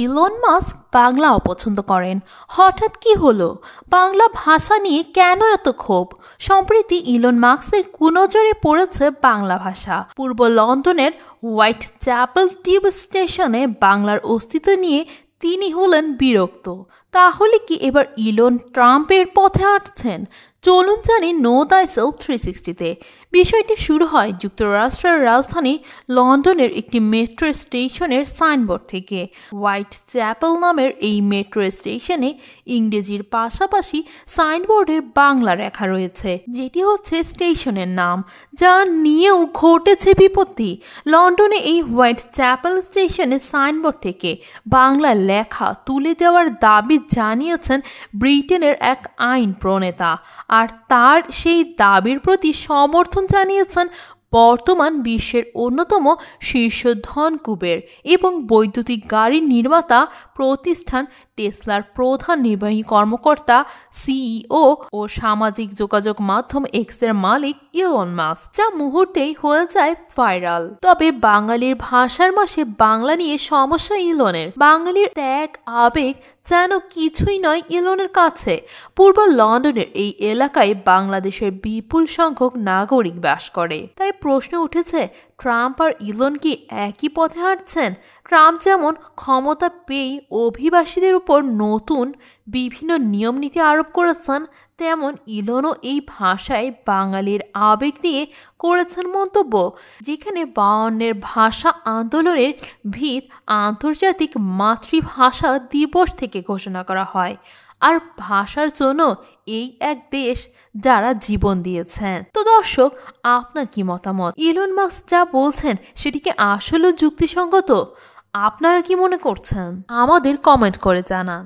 Elon Musk Bangla অপছন্দ করেন। হঠাৎ কি হলো? বাংলা ভাষা নিয়ে কেন এত ক্ষোভ? সম্প্রতি ইলন মাস্কের কুনজরে পড়েছে বাংলা ভাষা। পূর্ব লন্ডনের হোয়াইট চ্যাপেল টিউব স্টেশনে বাংলার অস্তিত্ব নিয়ে তিনি হলেন বিরক্ত। তাহলে কি এবার ইলন ট্রাম্পের পথে হাঁটছেন? চলুন জানি নো দাইসেলফ 360-তে। বিষয়টি শুরু হয় যুক্তরাষ্ট্রের রাজধানী লন্ডনের একটি মেট্রো স্টেশনের সাইনবোর্ড থেকে। হোয়াইট চ্যাপেল নামের এই মেট্রো স্টেশনে ইংরেজির পাশাপাশি সাইনবোর্ডের বাংলা লেখা রয়েছে, যেটি হচ্ছে স্টেশনের নাম, যা নিয়েও ঘটেছে বিপত্তি। লন্ডনে এই হোয়াইট চ্যাপেল স্টেশনের সাইনবোর্ড থেকে বাংলা লেখা তুলে দেওয়ার দাবি জানিয়েছেন ব্রিটেনের এক আইন প্রণেতা, আর তার সেই দাবির প্রতি সমর্থন জানিয়েছেন বর্তমান বিশ্বের অন্যতম শীর্ষ ধনকুবের এবং বৈদ্যুতিক গাড়ির নির্মাতা প্রতিষ্ঠান টেসলার প্রধান নির্বাহী কর্মকর্তা সিইও ও সামাজিক যোগাযোগ মাধ্যম এক্সের মালিক ইলন মাস্ক, যা মুহূর্তেই হয়ে যায় ভাইরাল। তবে বাঙালির ভাষার মাসে বাংলা নিয়ে সমস্যা ইলনের। বাঙালির ত্যাগ আবেগ যেন কিছুই নয় ইলনের কাছে। পূর্ব লন্ডনের এই এলাকায় বাংলাদেশের বিপুল সংখ্যক নাগরিক বাস করে। তাই প্রশ্ন উঠেছে, ট্রাম্প আর ইলন কি একই পথে হাঁটছেন? ট্রাম্প যেমন ক্ষমতা পেয়ে অভিবাসীদের উপর নতুন বিভিন্ন নিয়মনীতি আরোপ করেছেন, তেমন ইলনও এই ভাষায় বাঙালির আবেগ নিয়ে করেছেন মন্তব্য। যেখানে 52-এর ভাষা আন্দোলনের ভিত আন্তর্জাতিক মাতৃভাষা দিবস থেকে ঘোষণা করা হয়, আর ভাষার জন্য এই এক দেশ যারা জীবন দিয়েছেন। তো দর্শক, আপনার কি মতামত? ইলন মাস্ক যা বলছেন সেটি কি আসলে যুক্তিসঙ্গত? আপনারা কি মনে করছেন? আমাদের কমেন্ট করে জানান।